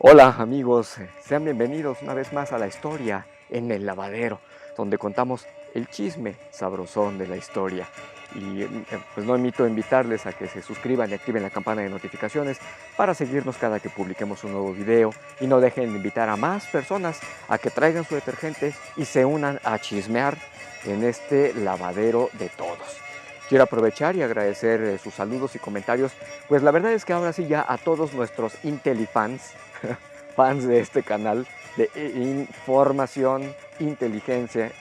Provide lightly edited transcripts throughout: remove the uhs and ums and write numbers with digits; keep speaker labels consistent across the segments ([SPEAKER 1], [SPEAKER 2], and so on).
[SPEAKER 1] Hola amigos, sean bienvenidos una vez más a la historia en el lavadero, donde contamos el chisme sabrosón de la historia. Y pues no omito invitarles a que se suscriban y activen la campana de notificaciones para seguirnos cada que publiquemos un nuevo video, y no dejen de invitar a más personas a que traigan su detergente y se unan a chismear en este lavadero de todos. Quiero aprovechar y agradecer sus saludos y comentarios, pues la verdad es que ahora sí ya a todos nuestros IntelliFans, fans de este canal de información, inteligente,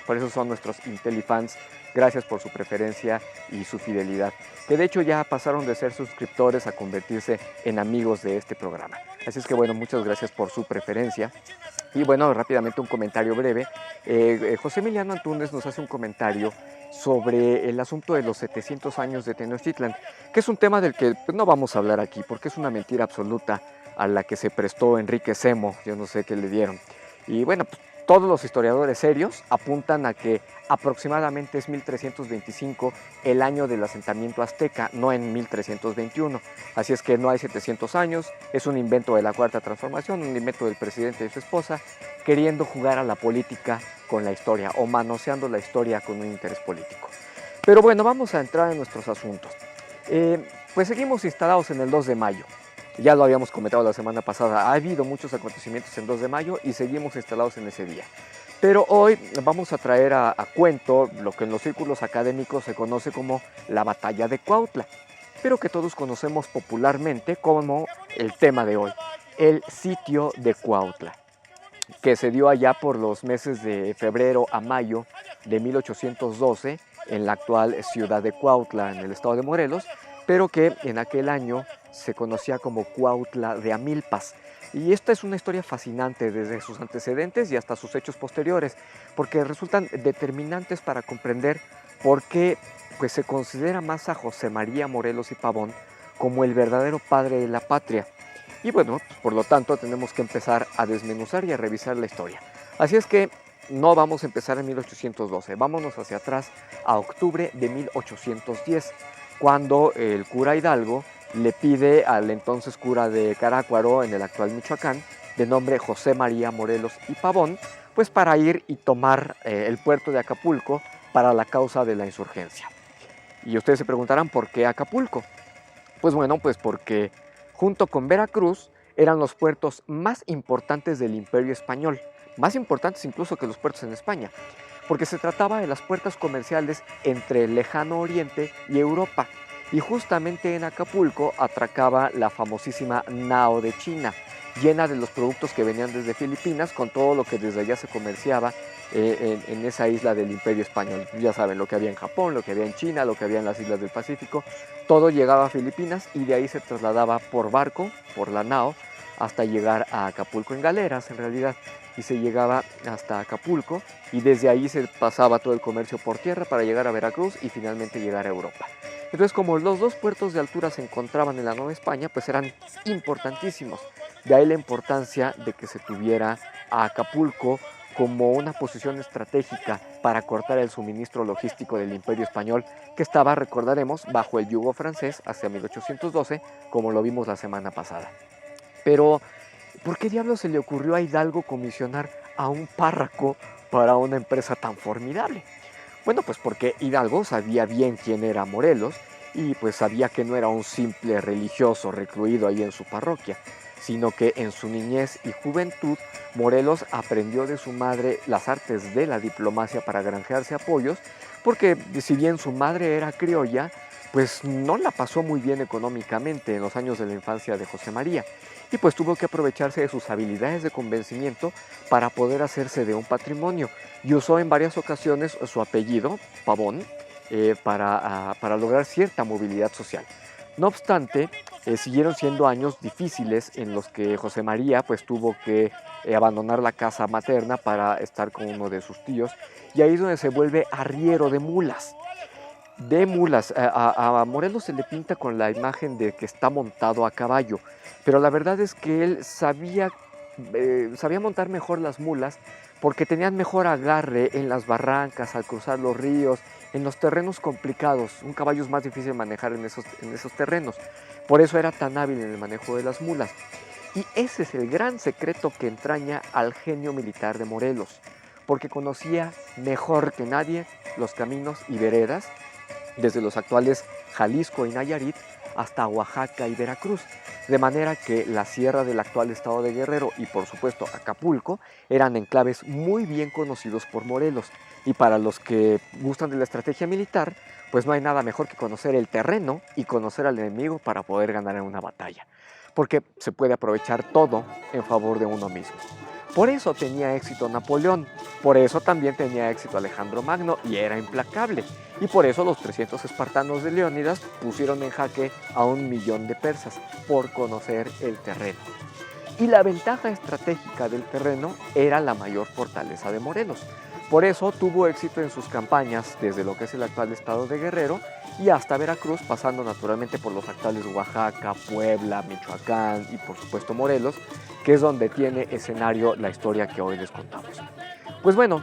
[SPEAKER 1] por eso son nuestros IntelliFans. Gracias por su preferencia y su fidelidad, que de hecho ya pasaron de ser suscriptores a convertirse en amigos de este programa. Así es que bueno, muchas gracias por su preferencia. Y bueno, rápidamente un comentario breve. José Emiliano Antúnez nos hace un comentario sobre el asunto de los 700 años de Tenochtitlan, que es un tema del que pues, no vamos a hablar aquí, porque es una mentira absoluta a la que se prestó Enrique Semo, yo no sé qué le dieron. Y bueno, pues, todos los historiadores serios apuntan a que aproximadamente es 1325 el año del asentamiento azteca, no en 1321. Así es que no hay 700 años, es un invento de la Cuarta Transformación, un invento del presidente y su esposa, queriendo jugar a la política con la historia o manoseando la historia con un interés político. Pero bueno, vamos a entrar en nuestros asuntos. Pues seguimos instalados en el 2 de mayo. Ya lo habíamos comentado la semana pasada, ha habido muchos acontecimientos en 2 de mayo y seguimos instalados en ese día. Pero hoy vamos a traer a cuento lo que en los círculos académicos se conoce como la batalla de Cuautla, pero que todos conocemos popularmente como el tema de hoy, el sitio de Cuautla, que se dio allá por los meses de febrero a mayo de 1812 en la actual ciudad de Cuautla, en el estado de Morelos, pero que en aquel año se conocía como Cuautla de Amilpas. Y esta es una historia fascinante desde sus antecedentes y hasta sus hechos posteriores, porque resultan determinantes para comprender por qué pues, se considera más a José María Morelos y Pavón como el verdadero padre de la patria. Y bueno, pues, por lo tanto tenemos que empezar a desmenuzar y a revisar la historia. Así es que no vamos a empezar en 1812, vámonos hacia atrás a octubre de 1810, cuando el cura Hidalgo le pide al entonces cura de Carácuaro, en el actual Michoacán, de nombre José María Morelos y Pavón, pues para ir y tomar el puerto de Acapulco para la causa de la insurgencia. Y ustedes se preguntarán, ¿por qué Acapulco? Pues bueno, pues porque junto con Veracruz eran los puertos más importantes del Imperio Español, más importantes incluso que los puertos en España, porque se trataba de las puertas comerciales entre el lejano Oriente y Europa. Y justamente en Acapulco atracaba la famosísima nao de China, llena de los productos que venían desde Filipinas, con todo lo que desde allá se comerciaba en esa isla del Imperio Español. Ya saben, lo que había en Japón, lo que había en China, lo que había en las islas del Pacífico, todo llegaba a Filipinas y de ahí se trasladaba por barco, por la nao, hasta llegar a Acapulco, en galeras en realidad, y se llegaba hasta Acapulco y desde ahí se pasaba todo el comercio por tierra para llegar a Veracruz y finalmente llegar a Europa. Entonces, como los dos puertos de altura se encontraban en la Nueva España, pues eran importantísimos. De ahí la importancia de que se tuviera a Acapulco como una posición estratégica para cortar el suministro logístico del Imperio Español, que estaba, recordaremos, bajo el yugo francés hacia 1812, como lo vimos la semana pasada. Pero, ¿por qué diablos se le ocurrió a Hidalgo comisionar a un párroco para una empresa tan formidable? Bueno, pues porque Hidalgo sabía bien quién era Morelos y pues sabía que no era un simple religioso recluido ahí en su parroquia, sino que en su niñez y juventud Morelos aprendió de su madre las artes de la diplomacia para granjearse apoyos, porque si bien su madre era criolla, pues no la pasó muy bien económicamente en los años de la infancia de José María, y pues tuvo que aprovecharse de sus habilidades de convencimiento para poder hacerse de un patrimonio, y usó en varias ocasiones su apellido, Pavón, para lograr cierta movilidad social. No obstante, siguieron siendo años difíciles en los que José María pues, tuvo que abandonar la casa materna para estar con uno de sus tíos, y ahí es donde se vuelve arriero de mulas. A Morelos se le pinta con la imagen de que está montado a caballo, pero la verdad es que él sabía montar mejor las mulas porque tenían mejor agarre en las barrancas, al cruzar los ríos, en los terrenos complicados. Un caballo es más difícil manejar en esos terrenos. Por eso era tan hábil en el manejo de las mulas. Y ese es el gran secreto que entraña al genio militar de Morelos, porque conocía mejor que nadie los caminos y veredas desde los actuales Jalisco y Nayarit hasta Oaxaca y Veracruz, de manera que la sierra del actual estado de Guerrero y por supuesto Acapulco eran enclaves muy bien conocidos por Morelos, y para los que gustan de la estrategia militar, pues no hay nada mejor que conocer el terreno y conocer al enemigo para poder ganar en una batalla, porque se puede aprovechar todo en favor de uno mismo. Por eso tenía éxito Napoleón, por eso también tenía éxito Alejandro Magno y era implacable. Y por eso los 300 espartanos de Leónidas pusieron en jaque a 1.000.000 de persas, por conocer el terreno. Y la ventaja estratégica del terreno era la mayor fortaleza de Morelos. Por eso tuvo éxito en sus campañas desde lo que es el actual estado de Guerrero y hasta Veracruz, pasando naturalmente por los actuales Oaxaca, Puebla, Michoacán y por supuesto Morelos, que es donde tiene escenario la historia que hoy les contamos. Pues bueno,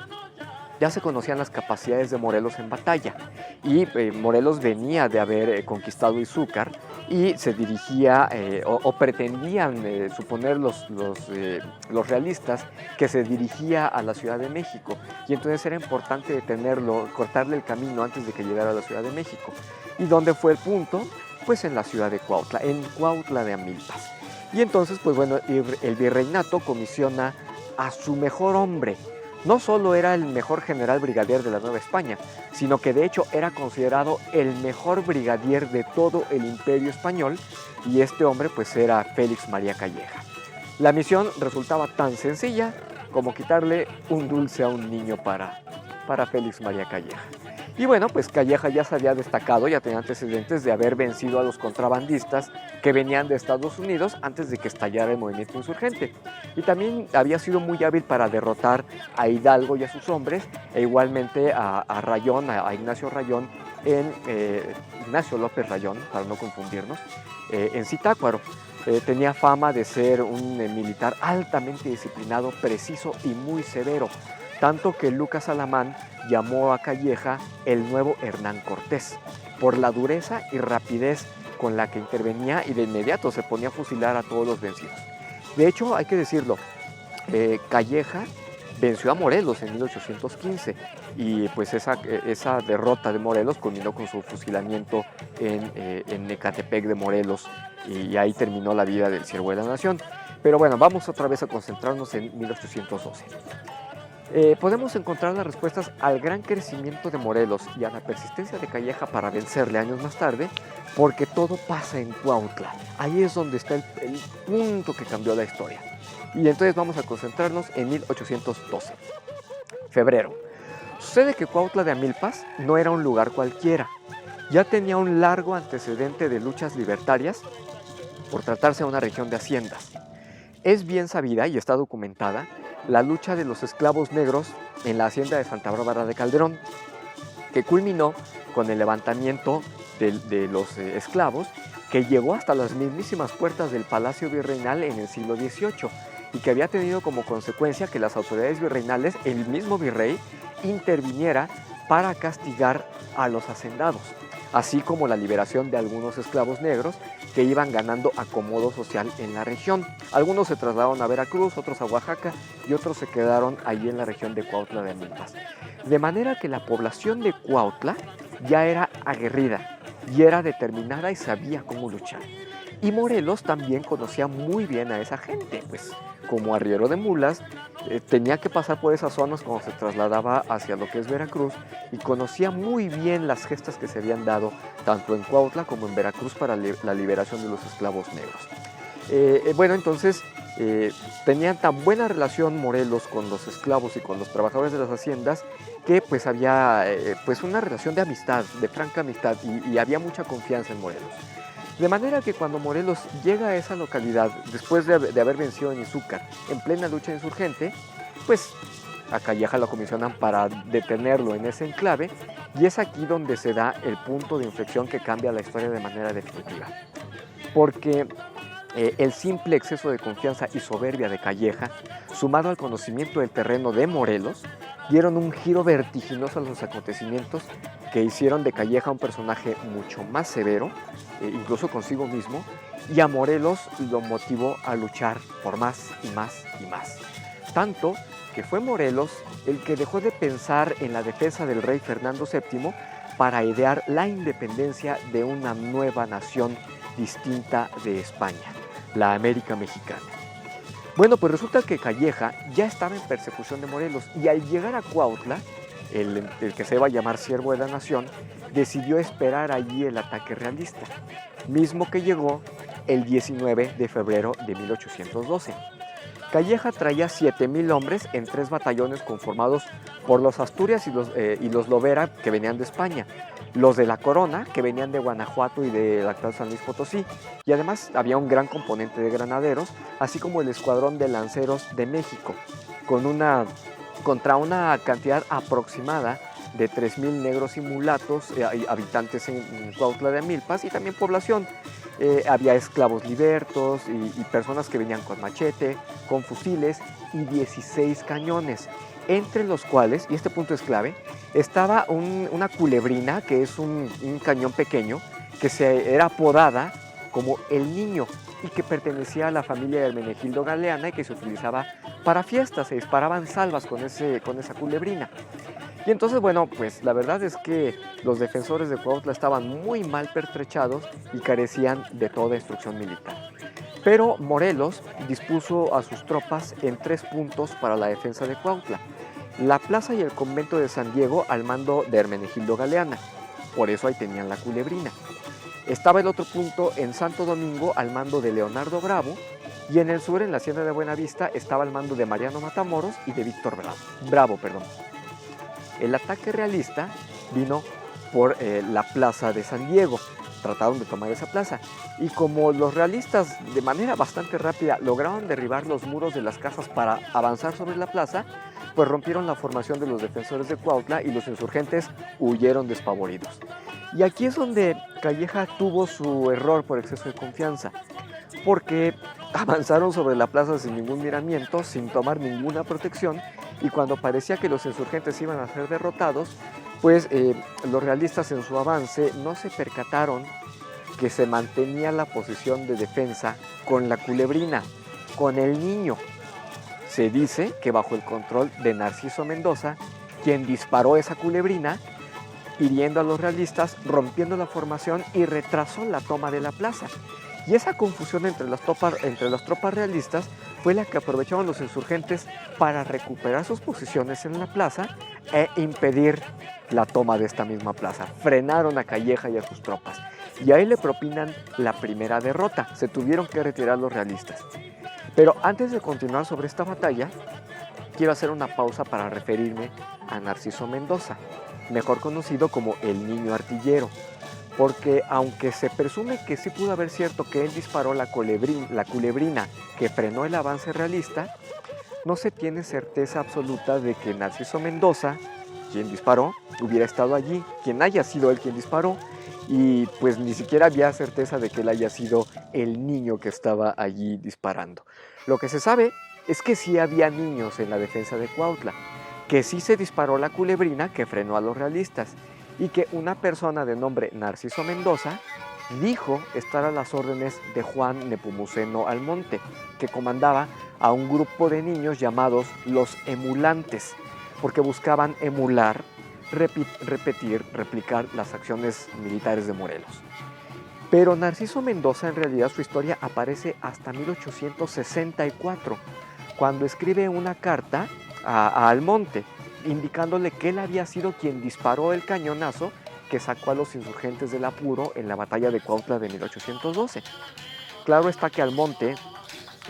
[SPEAKER 1] ya se conocían las capacidades de Morelos en batalla y Morelos venía de haber conquistado Izúcar y se dirigía o pretendían suponer los realistas que se dirigía a la Ciudad de México, y entonces era importante detenerlo, cortarle el camino antes de que llegara a la Ciudad de México. ¿Y dónde fue el punto? Pues en la ciudad de Cuautla, en Cuautla de Amilpas. Y entonces, pues bueno, el virreinato comisiona a su mejor hombre. No solo era el mejor general brigadier de la Nueva España, sino que de hecho era considerado el mejor brigadier de todo el Imperio Español, y este hombre pues era Félix María Calleja. La misión resultaba tan sencilla como quitarle un dulce a un niño para Félix María Calleja. Y bueno, pues Calleja ya se había destacado, ya tenía antecedentes de haber vencido a los contrabandistas que venían de Estados Unidos antes de que estallara el movimiento insurgente. Y también había sido muy hábil para derrotar a Hidalgo y a sus hombres, e igualmente a Rayón, a Ignacio Rayón, Ignacio López Rayón, para no confundirnos, en Zitácuaro. Tenía fama de ser un militar altamente disciplinado, preciso y muy severo, tanto que Lucas Alamán llamó a Calleja el nuevo Hernán Cortés, por la dureza y rapidez con la que intervenía y de inmediato se ponía a fusilar a todos los vencidos. De hecho, hay que decirlo, Calleja venció a Morelos en 1815 y pues esa derrota de Morelos culminó con su fusilamiento en Ecatepec de Morelos, y ahí terminó la vida del siervo de la nación. Pero bueno, vamos otra vez a concentrarnos en 1812. Podemos encontrar las respuestas al gran crecimiento de Morelos y a la persistencia de Calleja para vencerle años más tarde, porque todo pasa en Cuautla. Ahí es donde está el punto que cambió la historia. Y entonces vamos a concentrarnos en 1812. Febrero. Sucede que Cuautla de Amilpas no era un lugar cualquiera. Ya tenía un largo antecedente de luchas libertarias por tratarse de una región de haciendas. Es bien sabida y está documentada la lucha de los esclavos negros en la hacienda de Santa Bárbara de Calderón, que culminó con el levantamiento de los esclavos, que llegó hasta las mismísimas puertas del Palacio Virreinal en el siglo XVIII, y que había tenido como consecuencia que las autoridades virreinales, el mismo virrey, interviniera para castigar a los hacendados, así como la liberación de algunos esclavos negros que iban ganando acomodo social en la región. Algunos se trasladaron a Veracruz, otros a Oaxaca y otros se quedaron allí en la región de Cuautla de Amilpas. De manera que la población de Cuautla ya era aguerrida y era determinada y sabía cómo luchar. Y Morelos también conocía muy bien a esa gente, pues como arriero de mulas, tenía que pasar por esas zonas cuando se trasladaba hacia lo que es Veracruz, y conocía muy bien las gestas que se habían dado tanto en Cuautla como en Veracruz para la liberación de los esclavos negros. Bueno, entonces tenían tan buena relación Morelos con los esclavos y con los trabajadores de las haciendas, que pues había pues una relación de amistad, de franca amistad, y había mucha confianza en Morelos. De manera que cuando Morelos llega a esa localidad, después de haber vencido en Izúcar, en plena lucha insurgente, pues a Calleja lo comisionan para detenerlo en ese enclave, y es aquí donde se da el punto de inflexión que cambia la historia de manera definitiva. Porque el simple exceso de confianza y soberbia de Calleja, sumado al conocimiento del terreno de Morelos, dieron un giro vertiginoso a los acontecimientos que hicieron de Calleja un personaje mucho más severo, incluso consigo mismo, y a Morelos lo motivó a luchar por más y más y más. Tanto que fue Morelos el que dejó de pensar en la defensa del rey Fernando VII para idear la independencia de una nueva nación distinta de España, la América Mexicana. Bueno, pues resulta que Calleja ya estaba en persecución de Morelos y al llegar a Cuautla, el que se iba a llamar Siervo de la Nación, decidió esperar allí el ataque realista, mismo que llegó el 19 de febrero de 1812. Calleja traía 7,000 hombres en 3 batallones conformados por los Asturias y los Lovera, que venían de España, los de la Corona, que venían de Guanajuato y de la actual San Luis Potosí, y además había un gran componente de granaderos, así como el escuadrón de lanceros de México, contra una cantidad aproximada de 3,000 negros y mulatos, habitantes en Cuautla de Amilpas y también población. Había esclavos libertos y personas que venían con machete, con fusiles y 16 cañones, entre los cuales, y este punto es clave, estaba una culebrina, que es un cañón pequeño, que era apodada como el Niño y que pertenecía a la familia de Hermenegildo Galeana y que se utilizaba para fiestas, se disparaban salvas con esa culebrina. Y entonces, bueno, pues la verdad es que los defensores de Cuautla estaban muy mal pertrechados y carecían de toda instrucción militar. Pero Morelos dispuso a sus tropas en 3 puntos para la defensa de Cuautla: la plaza y el convento de San Diego al mando de Hermenegildo Galeana, por eso ahí tenían la culebrina. Estaba el otro punto en Santo Domingo al mando de Leonardo Bravo, y en el sur, en la hacienda de Buenavista, estaba el mando de Mariano Matamoros y de Víctor Bravo. El ataque realista vino por la plaza de San Diego. Trataron de tomar esa plaza y como los realistas de manera bastante rápida lograron derribar los muros de las casas para avanzar sobre la plaza, pues rompieron la formación de los defensores de Cuautla y los insurgentes huyeron despavoridos. Y aquí es donde Calleja tuvo su error por exceso de confianza, porque avanzaron sobre la plaza sin ningún miramiento, sin tomar ninguna protección, y cuando parecía que los insurgentes iban a ser derrotados, pues los realistas en su avance no se percataron que se mantenía la posición de defensa con la culebrina, con el Niño. Se dice que bajo el control de Narciso Mendoza, quien disparó esa culebrina, hiriendo a los realistas, rompiendo la formación y retrasó la toma de la plaza. Y esa confusión entre las tropas realistas fue la que aprovecharon los insurgentes para recuperar sus posiciones en la plaza e impedir la toma de esta misma plaza. Frenaron a Calleja y a sus tropas. Y ahí le propinan la primera derrota. Se tuvieron que retirar los realistas. Pero antes de continuar sobre esta batalla, quiero hacer una pausa para referirme a Narciso Mendoza, mejor conocido como el Niño Artillero. Porque aunque se presume que sí pudo haber cierto que él disparó la culebrina que frenó el avance realista, no se tiene certeza absoluta de que Narciso Mendoza, quien disparó, hubiera estado allí, quien haya sido él quien disparó, y pues ni siquiera había certeza de que él haya sido el niño que estaba allí disparando. Lo que se sabe es que sí había niños en la defensa de Cuautla, que sí se disparó la culebrina que frenó a los realistas, y que una persona de nombre Narciso Mendoza dijo estar a las órdenes de Juan Nepomuceno Almonte, que comandaba a un grupo de niños llamados los emulantes, porque buscaban emular, replicar las acciones militares de Morelos. Pero Narciso Mendoza, en realidad, su historia aparece hasta 1864, cuando escribe una carta a Almonte, indicándole que él había sido quien disparó el cañonazo que sacó a los insurgentes del apuro en la batalla de Cuautla de 1812. Claro está que Almonte,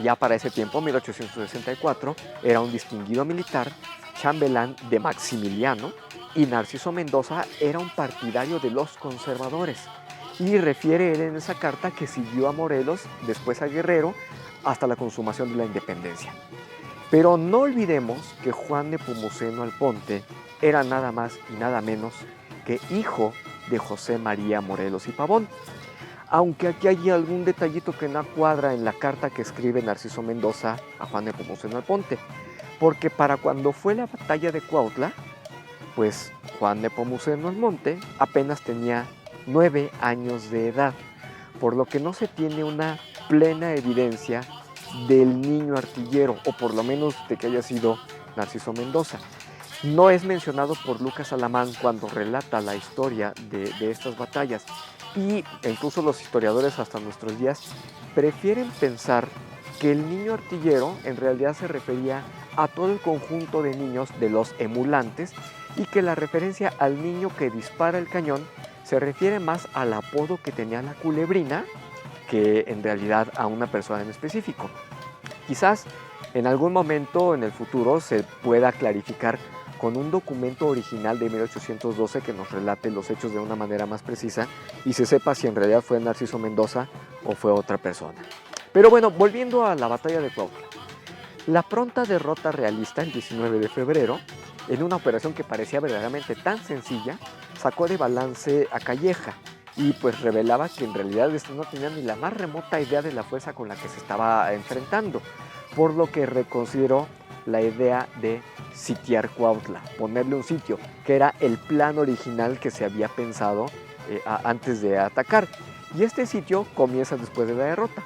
[SPEAKER 1] ya para ese tiempo, 1864, era un distinguido militar, chambelán de Maximiliano, y Narciso Mendoza era un partidario de los conservadores. Y refiere él en esa carta que siguió a Morelos, después a Guerrero, hasta la consumación de la independencia. Pero no olvidemos que Juan Nepomuceno Almonte era nada más y nada menos que hijo de José María Morelos y Pavón. Aunque aquí hay algún detallito que no cuadra en la carta que escribe Narciso Mendoza a Juan Nepomuceno Almonte, porque para cuando fue la batalla de Cuautla, pues Juan Nepomuceno Almonte apenas tenía 9 años de edad, por lo que no se tiene una plena evidencia del niño artillero, o por lo menos de que haya sido Narciso Mendoza. No es mencionado por Lucas Alamán cuando relata la historia de estas batallas, e incluso los historiadores hasta nuestros días prefieren pensar que el niño artillero en realidad se refería a todo el conjunto de niños de los emulantes, y que la referencia al niño que dispara el cañón se refiere más al apodo que tenía la culebrina que en realidad a una persona en específico. Quizás en algún momento en el futuro se pueda clarificar con un documento original de 1812 que nos relate los hechos de una manera más precisa y se sepa si en realidad fue Narciso Mendoza o fue otra persona. Pero bueno, volviendo a la batalla de Cuautla. La pronta derrota realista el 19 de febrero, en una operación que parecía verdaderamente tan sencilla, sacó de balance a Calleja y pues revelaba que en realidad este no tenía ni la más remota idea de la fuerza con la que se estaba enfrentando, por lo que reconsideró la idea de sitiar Cuautla, ponerle un sitio, que era el plan original que se había pensado antes de atacar. Y este sitio comienza después de la derrota,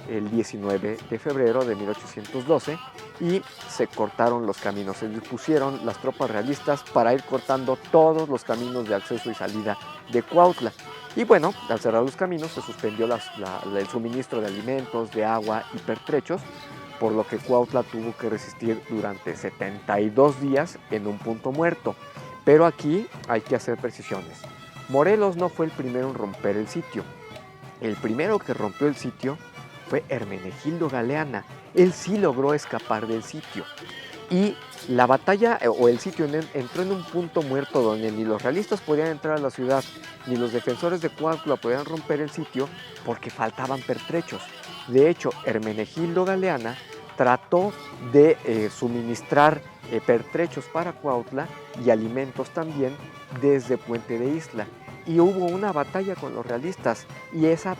[SPEAKER 1] el 19 de febrero de 1812, y se cortaron los caminos. Se dispusieron las tropas realistas para ir cortando todos los caminos de acceso y salida de Cuautla. Y bueno, al cerrar los caminos se suspendió el suministro de alimentos, de agua y pertrechos, por lo que Cuautla tuvo que resistir durante 72 días en un punto muerto. Pero aquí hay que hacer precisiones. Morelos no fue el primero en romper el sitio. El primero que rompió el sitio fue Hermenegildo Galeana. Él sí logró escapar del sitio. Y la batalla o el sitio entró en un punto muerto donde ni los realistas podían entrar a la ciudad, ni los defensores de Cuautla podían romper el sitio porque faltaban pertrechos. De hecho, Hermenegildo Galeana trató de suministrar pertrechos para Cuautla y alimentos también desde Puente de Isla. Y hubo una batalla con los realistas y esa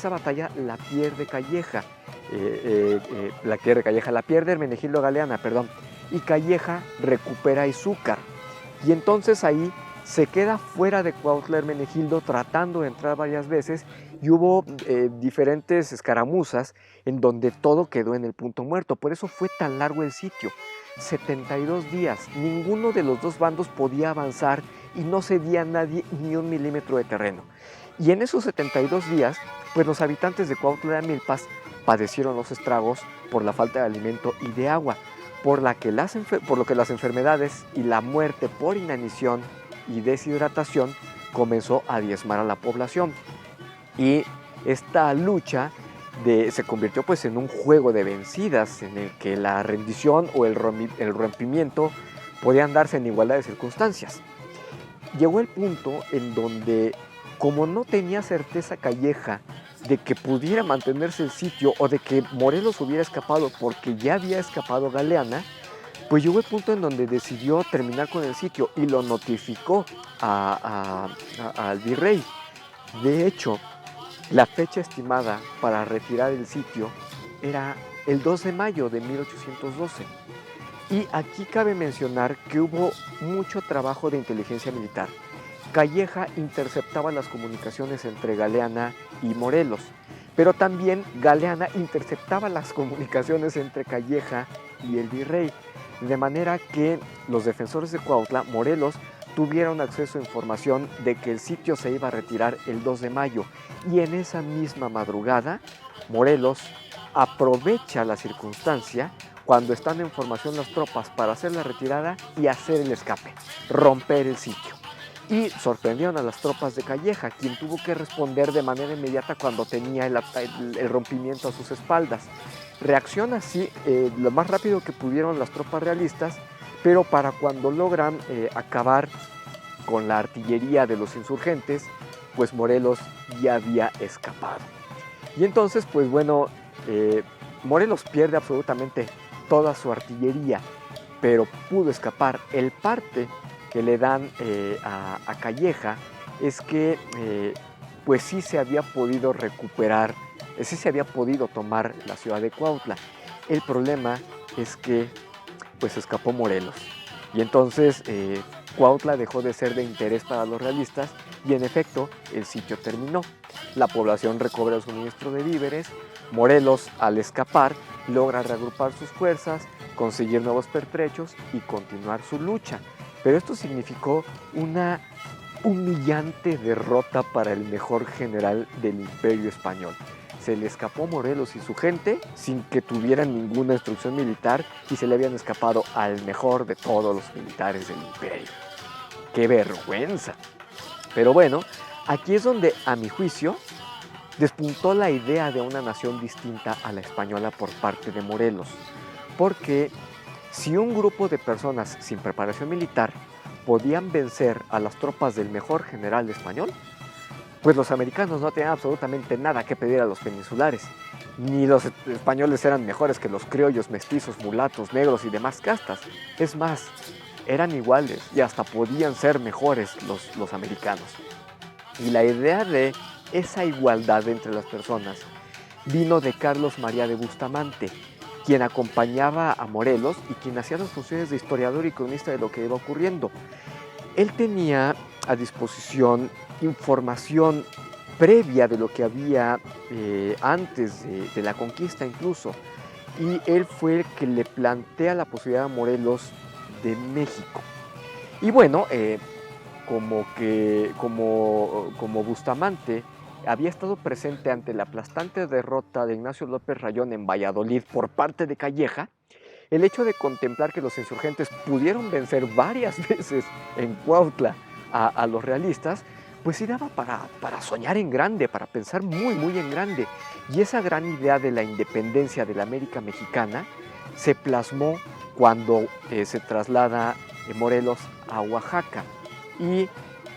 [SPEAKER 1] batalla la pierde Calleja. La pierde Hermenegildo Galeana, perdón. Y Calleja recupera Izúcar. Y entonces ahí se queda fuera de Cuautla Hermenegildo tratando de entrar varias veces y hubo diferentes escaramuzas en donde todo quedó en el punto muerto. Por eso fue tan largo el sitio. 72 días. Ninguno de los dos bandos podía avanzar y no cedía a nadie ni un milímetro de terreno. Y en esos 72 días, pues los habitantes de Cuautla de Amilpas padecieron los estragos por la falta de alimento y de agua, por lo que las enfermedades y la muerte por inanición y deshidratación comenzó a diezmar a la población. Y esta lucha se convirtió pues en un juego de vencidas en el que la rendición o el rompimiento podían darse en igualdad de circunstancias. Llegó el punto en donde, como no tenía certeza Calleja de que pudiera mantenerse el sitio o de que Morelos hubiera escapado porque ya había escapado Galeana, pues llegó el punto en donde decidió terminar con el sitio y lo notificó al virrey. De hecho, la fecha estimada para retirar el sitio era el 2 de mayo de 1812. Y aquí cabe mencionar que hubo mucho trabajo de inteligencia militar. Calleja interceptaba las comunicaciones entre Galeana y Morelos, pero también Galeana interceptaba las comunicaciones entre Calleja y el virrey, de manera que los defensores de Cuautla, Morelos, tuvieron acceso a información de que el sitio se iba a retirar el 2 de mayo y en esa misma madrugada Morelos aprovecha la circunstancia cuando están en formación las tropas para hacer la retirada y hacer el escape, romper el sitio. Y sorprendieron a las tropas de Calleja, quien tuvo que responder de manera inmediata cuando tenía el rompimiento a sus espaldas. Reacciona así lo más rápido que pudieron las tropas realistas, pero para cuando logran acabar con la artillería de los insurgentes, pues Morelos ya había escapado. Y entonces, pues bueno, Morelos pierde absolutamente toda su artillería, pero pudo escapar. El parte que le dan a Calleja es que pues sí se había podido recuperar, sí se había podido tomar la ciudad de Cuautla. El problema es que pues escapó Morelos y entonces Cuautla dejó de ser de interés para los realistas y en efecto el sitio terminó. La población recobra el suministro de víveres, Morelos al escapar logra reagrupar sus fuerzas, conseguir nuevos pertrechos y continuar su lucha. Pero esto significó una humillante derrota para el mejor general del Imperio Español. Se le escapó Morelos y su gente sin que tuvieran ninguna instrucción militar y se le habían escapado al mejor de todos los militares del imperio. ¡Qué vergüenza! Pero bueno, aquí es donde, a mi juicio, despuntó la idea de una nación distinta a la española por parte de Morelos. Porque si un grupo de personas sin preparación militar podían vencer a las tropas del mejor general español, pues los americanos no tenían absolutamente nada que pedir a los peninsulares. Ni los españoles eran mejores que los criollos, mestizos, mulatos, negros y demás castas. Es más, eran iguales y hasta podían ser mejores los americanos. Y la idea de esa igualdad entre las personas vino de Carlos María de Bustamante, quien acompañaba a Morelos y quien hacía las funciones de historiador y cronista de lo que iba ocurriendo. Él tenía a disposición información previa de lo que había antes de la conquista incluso, y él fue el que le plantea la posibilidad a Morelos de México. Y bueno, como Bustamante había estado presente ante la aplastante derrota de Ignacio López Rayón en Valladolid por parte de Calleja, el hecho de contemplar que los insurgentes pudieron vencer varias veces en Cuautla a los realistas, pues sí daba para soñar en grande, para pensar muy, muy en grande. Y esa gran idea de la independencia de la América mexicana se plasmó cuando se traslada Morelos a Oaxaca y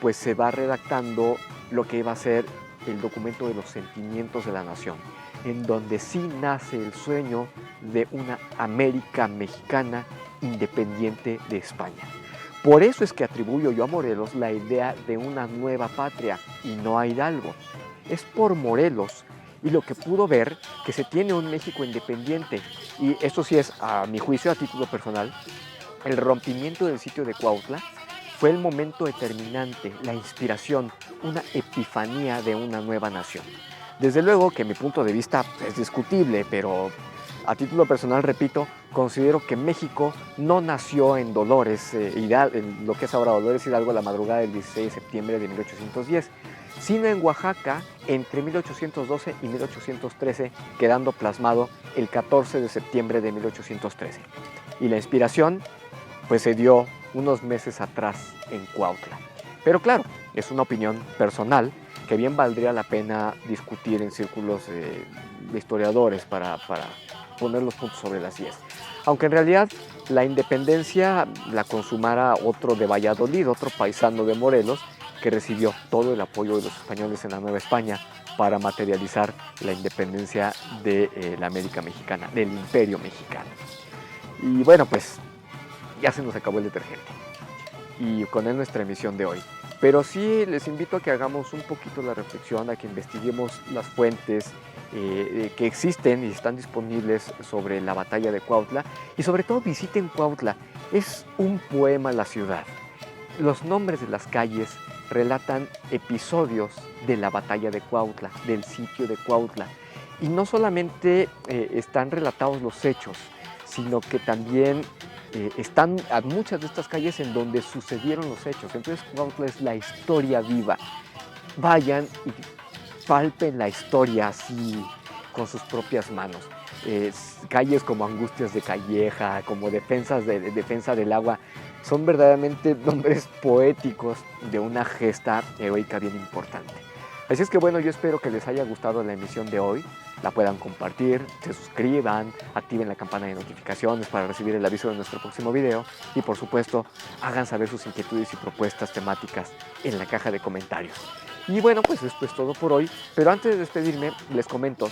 [SPEAKER 1] pues se va redactando lo que iba a ser el documento de los sentimientos de la nación, en donde sí nace el sueño de una América mexicana independiente de España. Por eso es que atribuyo yo a Morelos la idea de una nueva patria y no a Hidalgo. Es por Morelos y lo que pudo ver que se tiene un México independiente. Y esto sí es, a mi juicio, a título personal, el rompimiento del sitio de Cuautla fue el momento determinante, la inspiración, una epifanía de una nueva nación. Desde luego que mi punto de vista es discutible, pero a título personal, repito, considero que México no nació en Dolores, en lo que es ahora Dolores Hidalgo, la madrugada del 16 de septiembre de 1810, sino en Oaxaca entre 1812 y 1813, quedando plasmado el 14 de septiembre de 1813. Y la inspiración pues se dio unos meses atrás en Cuautla. Pero claro, es una opinión personal que bien valdría la pena discutir en círculos de historiadores para poner los puntos sobre las IES. Aunque en realidad la independencia la consumara otro de Valladolid, otro paisano de Morelos, que recibió todo el apoyo de los españoles en la Nueva España para materializar la independencia de la América mexicana, del Imperio mexicano. Y bueno, pues ya se nos acabó el detergente y con él nuestra emisión de hoy. Pero sí les invito a que hagamos un poquito la reflexión, a que investiguemos las fuentes que existen y están disponibles sobre la batalla de Cuautla y sobre todo visiten Cuautla. Es un poema la ciudad. Los nombres de las calles relatan episodios de la batalla de Cuautla, del sitio de Cuautla. Y no solamente están relatados los hechos, sino que también están a muchas de estas calles en donde sucedieron los hechos. Entonces Cuautla es la historia viva. Vayan y palpen la historia así con sus propias manos. Calles como Angustias de Calleja, como Defensa del Agua, son verdaderamente nombres poéticos de una gesta heroica bien importante. Así es que bueno, yo espero que les haya gustado la emisión de hoy, la puedan compartir, se suscriban, activen la campana de notificaciones para recibir el aviso de nuestro próximo video y por supuesto hagan saber sus inquietudes y propuestas temáticas en la caja de comentarios. Y bueno, pues esto es todo por hoy, pero antes de despedirme les comento,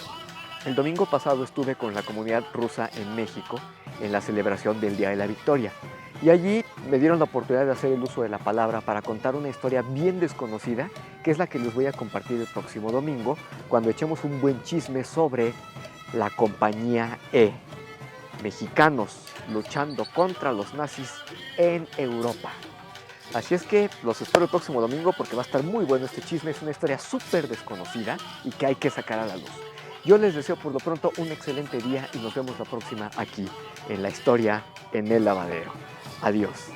[SPEAKER 1] el domingo pasado estuve con la comunidad rusa en México en la celebración del Día de la Victoria. Y allí me dieron la oportunidad de hacer el uso de la palabra para contar una historia bien desconocida, que es la que les voy a compartir el próximo domingo, cuando echemos un buen chisme sobre la Compañía E. Mexicanos luchando contra los nazis en Europa. Así es que los espero el próximo domingo porque va a estar muy bueno este chisme. Es una historia súper desconocida y que hay que sacar a la luz. Yo les deseo por lo pronto un excelente día y nos vemos la próxima aquí en La Historia en el Lavadero. Adiós.